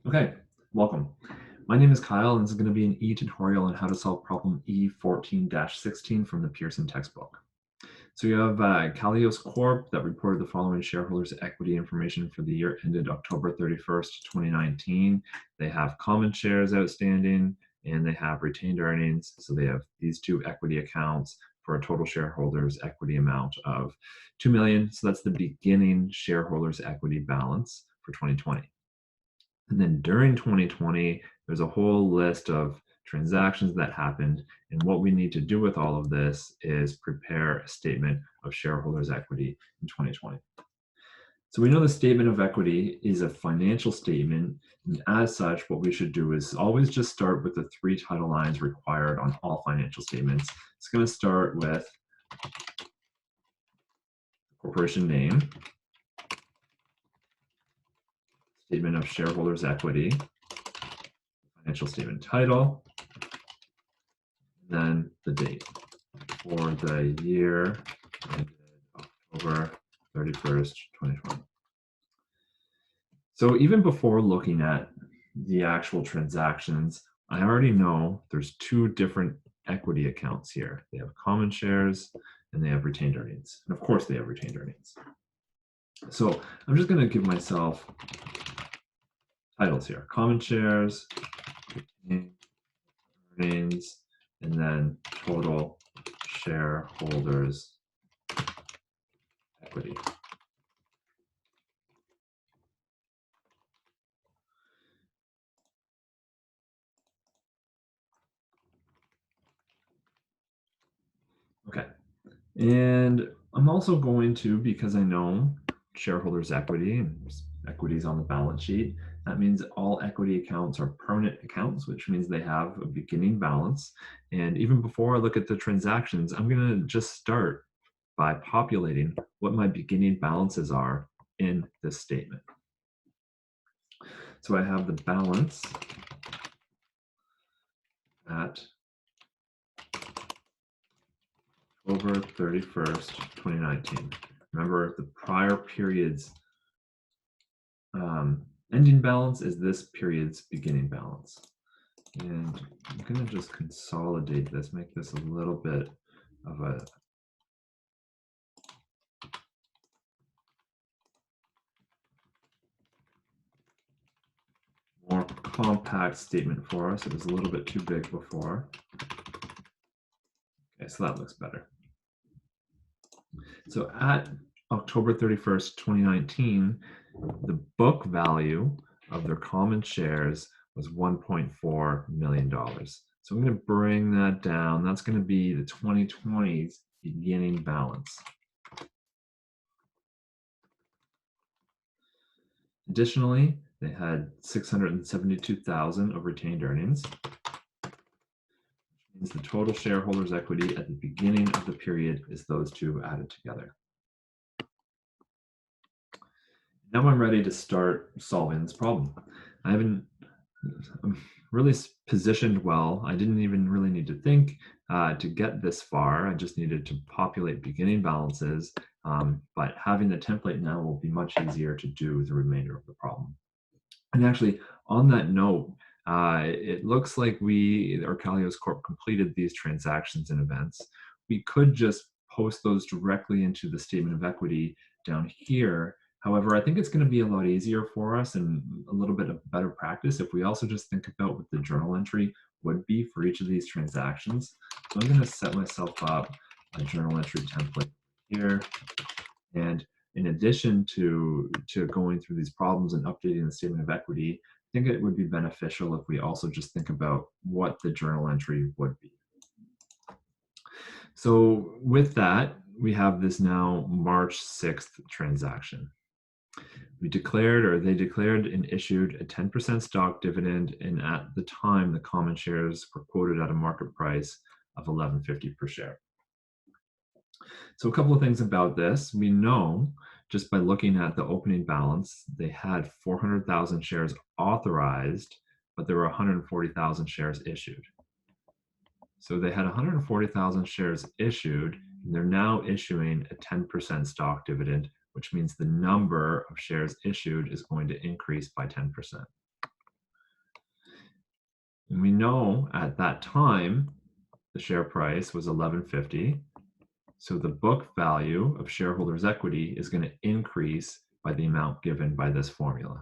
Okay, welcome. My name is Kyle, and this is going to be an e-tutorial on how to solve problem E14-16 from the Pearson textbook. So you have Kalios Corp that reported the following shareholders' equity information for the year ended October 31st, 2019. They have common shares outstanding, and they have retained earnings. So they have these two equity accounts for a total shareholders' equity amount of 2 million. So that's the beginning shareholders' equity balance for 2020. And then during 2020, there's a whole list of transactions that happened. And what we need to do with all of this is prepare a statement of shareholders' equity in 2020. So we know the statement of equity is a financial statement. And as such, what we should do is always just start with the 3 title lines required on all financial statements. It's going to start with corporation name, statement of shareholders' equity, financial statement title, then the date for the year ended October 31st, 2020. So even before looking at the actual transactions, I already know there's 2 different equity accounts here. They have common shares and they have retained earnings. And of course they have retained earnings. So I'm just going to give myself titles here: common shares, retained earnings, and then total shareholders equity. Okay, and I'm also going to, because I know shareholders equity and equities on the balance sheet, that means all equity accounts are permanent accounts, which means they have a beginning balance. And even before I look at the transactions, I'm going to just start by populating what my beginning balances are in this statement. So I have the balance at October 31st, 2019. Remember, the prior period's ending balance is this period's beginning balance. And I'm going to just consolidate this, make this a little bit of a more compact statement for us. It was a little bit too big before. Okay, so that looks better. So at October 31st, 2019, the book value of their common shares was $1.4 million. So I'm going to bring that down. That's going to be the 2020's beginning balance. Additionally, they had 672,000 of retained earnings, which means the total shareholders' equity at the beginning of the period is those two added together. Now I'm ready to start solving this problem. I'm really positioned well. I didn't even really need to think to get this far. I just needed to populate beginning balances, but having the template now will be much easier to do the remainder of the problem. And actually, on that note, it looks like Kalios Corp completed these transactions and events. We could just post those directly into the statement of equity down here. However, I think it's going to be a lot easier for us and a little bit of better practice if we also just think about what the journal entry would be for each of these transactions. So I'm going to set myself up a journal entry template here. And in addition to going through these problems and updating the statement of equity, I think it would be beneficial if we also just think about what the journal entry would be. So with that, we have this now March 6th transaction. They declared and issued a 10% stock dividend, and at the time, the common shares were quoted at a market price of $11.50 per share. So a couple of things about this. We know just by looking at the opening balance, they had 400,000 shares authorized, but there were 140,000 shares issued. So they had 140,000 shares issued, and they're now issuing a 10% stock dividend, which means the number of shares issued is going to increase by 10%. And we know at that time, the share price was $11.50. So the book value of shareholders' equity is going to increase by the amount given by this formula.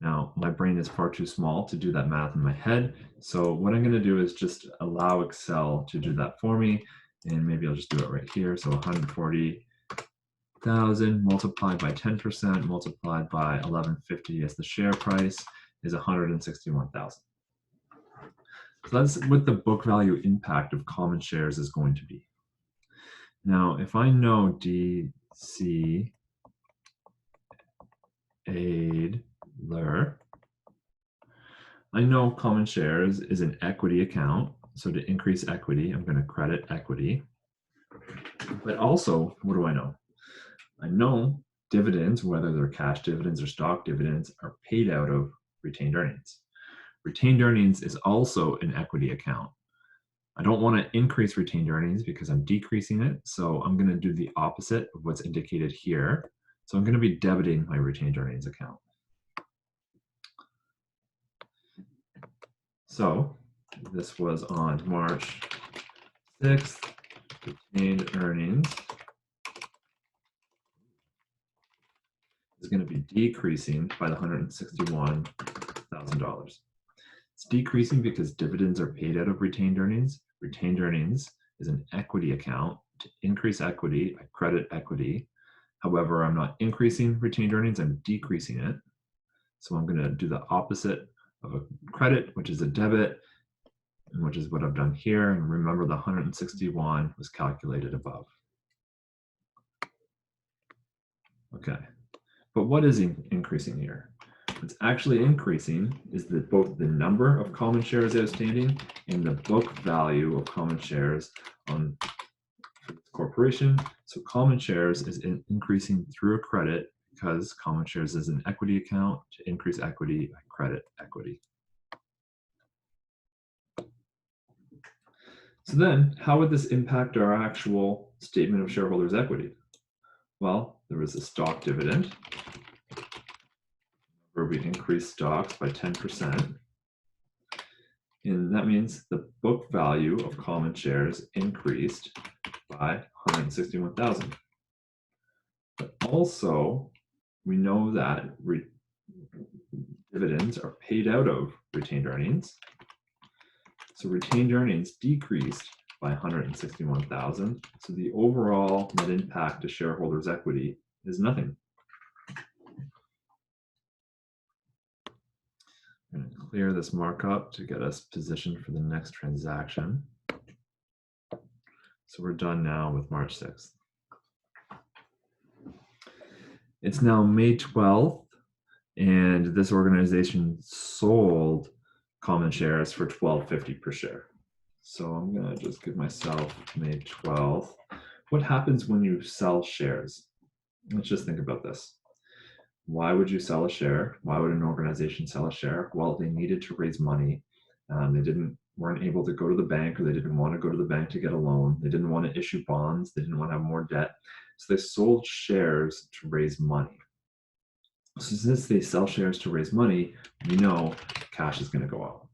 Now, my brain is far too small to do that math in my head. So what I'm going to do is just allow Excel to do that for me. And maybe I'll just do it right here. So 140,000 multiplied by 10% multiplied by 11.50 as the share price is 161,000. So that's what the book value impact of common shares is going to be. Now, if I know DC Adler, I know common shares is an equity account. So to increase equity, I'm going to credit equity. But also, what do I know? I know dividends, whether they're cash dividends or stock dividends, are paid out of retained earnings. Retained earnings is also an equity account. I don't want to increase retained earnings because I'm decreasing it. So I'm going to do the opposite of what's indicated here. So I'm going to be debiting my retained earnings account. So this was on March 6th, retained earnings is going to be decreasing by the $161,000. It's decreasing because dividends are paid out of retained earnings. Retained earnings is an equity account. To increase equity, I credit equity. However, I'm not increasing retained earnings, I'm decreasing it. So I'm going to do the opposite of a credit, which is a debit, which is what I've done here. And remember, the 161 was calculated above. Okay, but what is increasing here? What's actually increasing is that both the number of common shares outstanding and the book value of common shares on the corporation. So common shares is increasing through a credit because common shares is an equity account. To increase equity, I credit equity. So then, how would this impact our actual statement of shareholders' equity? Well, there was a stock dividend where we increased stocks by 10%. And that means the book value of common shares increased by 161,000. But also, we know that dividends are paid out of retained earnings. So retained earnings decreased by 161,000. So the overall net impact to shareholders' equity is nothing. I'm going to clear this markup to get us positioned for the next transaction. So we're done now with March 6th. It's now May 12th, and this organization sold common shares for $12.50 per share. So I'm going to just give myself May 12th. What happens when you sell shares? Let's just think about this. Why would you sell a share? Why would an organization sell a share? Well, they needed to raise money. They weren't able to go to the bank, or they didn't want to go to the bank to get a loan. They didn't want to issue bonds. They didn't want to have more debt. So they sold shares to raise money. So since they sell shares to raise money, we know cash is going to go up.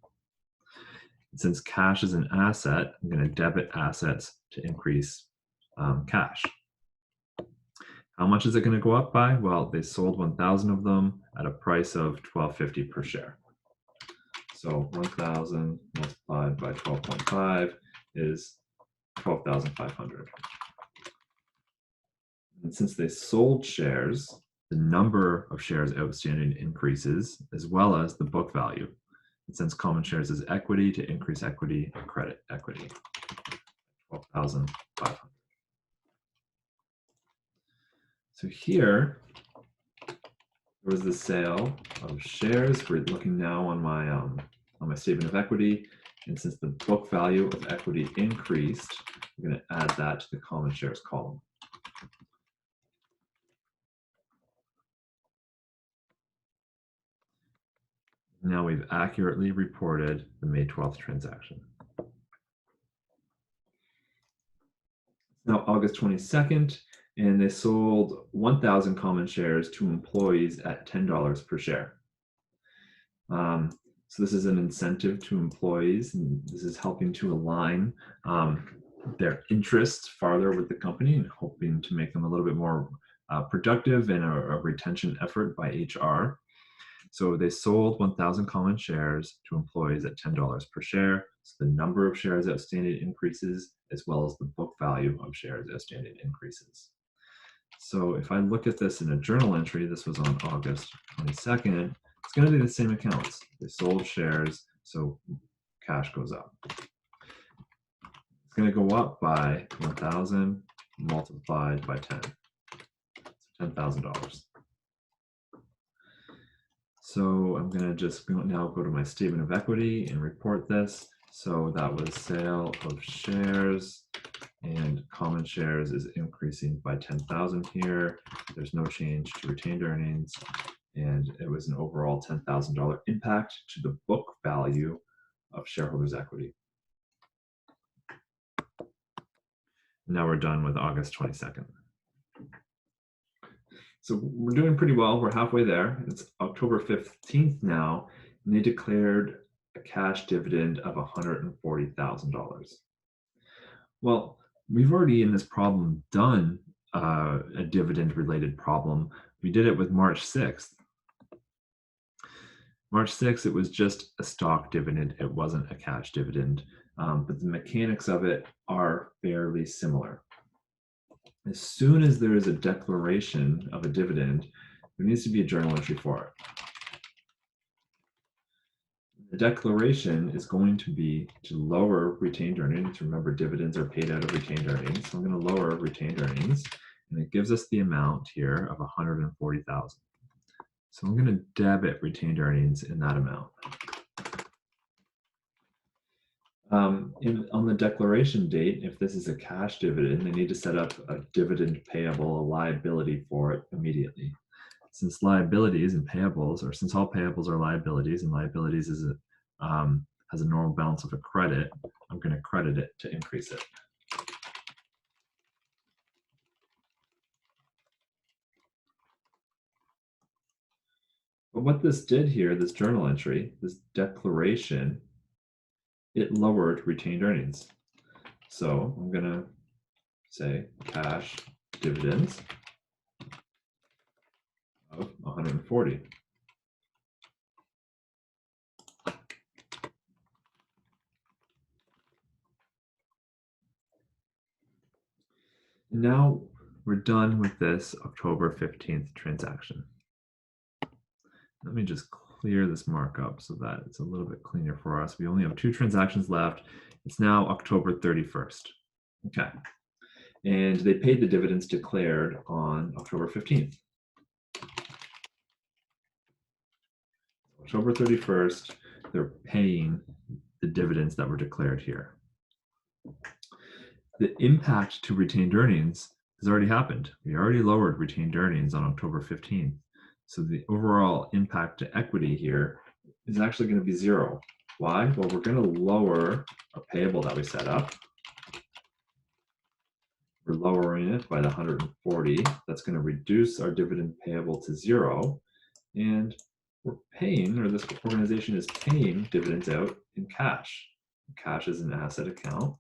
And since cash is an asset, I'm going to debit assets to increase cash. How much is it going to go up by? Well, they sold 1,000 of them at a price of $12.50 per share. So 1,000 multiplied by 12.5 is 12,500. And since they sold shares, the number of shares outstanding increases, as well as the book value. And since common shares is equity, to increase equity, I credit equity, 12,500. So here, there was the sale of shares. We're looking now on my statement of equity. And since the book value of equity increased, we're going to add that to the common shares column. Now we've accurately reported the May 12th transaction. Now August 22nd, and they sold 1,000 common shares to employees at $10 per share. So So this is an incentive to employees, and this is helping to align their interests farther with the company and hoping to make them a little bit more productive and a retention effort by HR. So they sold 1,000 common shares to employees at $10 per share. So the number of shares outstanding increases, as well as the book value of shares outstanding increases. So if I look at this in a journal entry, this was on August 22nd, it's going to be the same accounts. They sold shares, so cash goes up. It's going to go up by 1,000 multiplied by 10. So $10,000. So I'm going to just now go to my statement of equity and report this. So that was sale of shares, and common shares is increasing by 10,000 here. There's no change to retained earnings, and it was an overall $10,000 impact to the book value of shareholders' equity. Now we're done with August 22nd. So we're doing pretty well. We're halfway there. It's October 15th now, and they declared a cash dividend of $140,000. Well, we've already in this problem done a dividend-related problem. We did it with March 6th. March 6th, it was just a stock dividend. It wasn't a cash dividend, but the mechanics of it are fairly similar. As soon as there is a declaration of a dividend, there needs to be a journal entry for it. The declaration is going to be to lower retained earnings. Remember, dividends are paid out of retained earnings. So I'm going to lower retained earnings, and it gives us the amount here of $140,000. So I'm going to debit retained earnings in that amount. On the declaration date, if this is a cash dividend, they need to set up a dividend payable, a liability for it immediately. Since liabilities and payables, or since all payables are liabilities and liabilities is has a normal balance of a credit, I'm going to credit it to increase it. But what this did here, this journal entry, this declaration, it lowered retained earnings. So I'm going to say cash dividends of 140. Now we're done with this October 15th transaction. Let me just clear this markup so that it's a little bit cleaner for us. We only have 2 transactions left. It's now October 31st. Okay. And they paid the dividends declared on October 15th. October 31st, they're paying the dividends that were declared here. The impact to retained earnings has already happened. We already lowered retained earnings on October 15th. So the overall impact to equity here is actually going to be 0. Why? Well, we're going to lower a payable that we set up. We're lowering it by the 140. That's going to reduce our dividend payable to 0. And we're paying, or this organization is paying dividends out in cash. Cash is an asset account.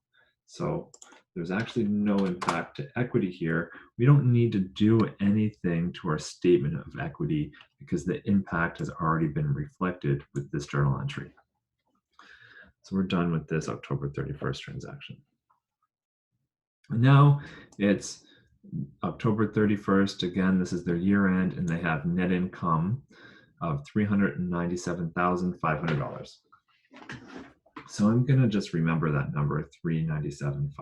So there's actually no impact to equity here. We don't need to do anything to our statement of equity because the impact has already been reflected with this journal entry. So we're done with this October 31st transaction. And now it's October 31st. Again, this is their year end, and they have net income of $397,500. So I'm going to just remember that number, $397,500.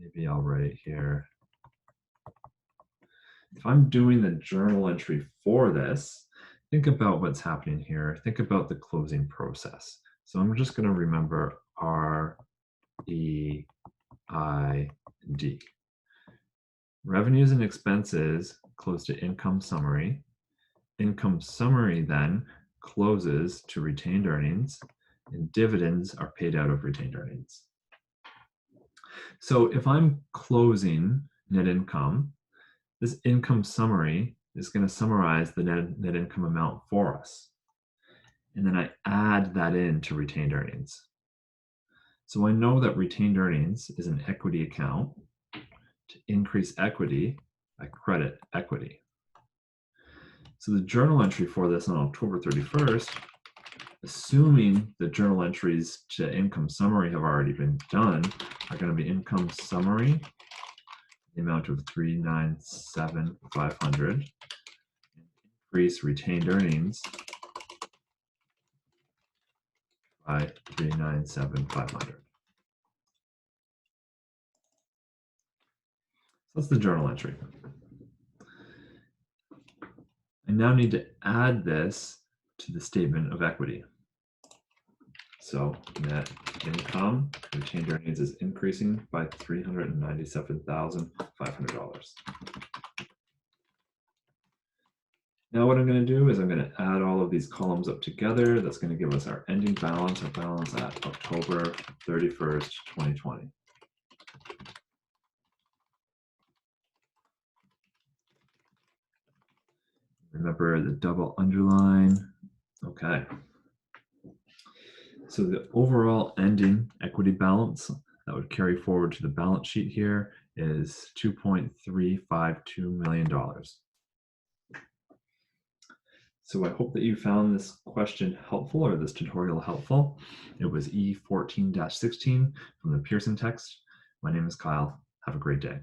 Maybe I'll write here. If I'm doing the journal entry for this, think about what's happening here. Think about the closing process. So I'm just going to remember R, E, I, and D. Revenues and expenses close to income summary. Income summary then closes to retained earnings, and dividends are paid out of retained earnings. So if I'm closing net income, this income summary is going to summarize the net income amount for us. and then I add that in to retained earnings. So I know that retained earnings is an equity account. To increase equity, I credit equity. So the journal entry for this on October 31st, assuming the journal entries to income summary have already been done, are going to be income summary, the amount of $397,500, increase retained earnings by $397,500. So that's the journal entry. I now need to add this to the statement of equity. So net income, retained earnings is increasing by $397,500. Now what I'm going to do is I'm going to add all of these columns up together. That's going to give us our ending balance, our balance at October 31st, 2020. Remember the double underline. Okay. So the overall ending equity balance that would carry forward to the balance sheet here is $2.352 million. So I hope that you found this question helpful, or this tutorial helpful. It was E14-16 from the Pearson text. My name is Kyle. Have a great day.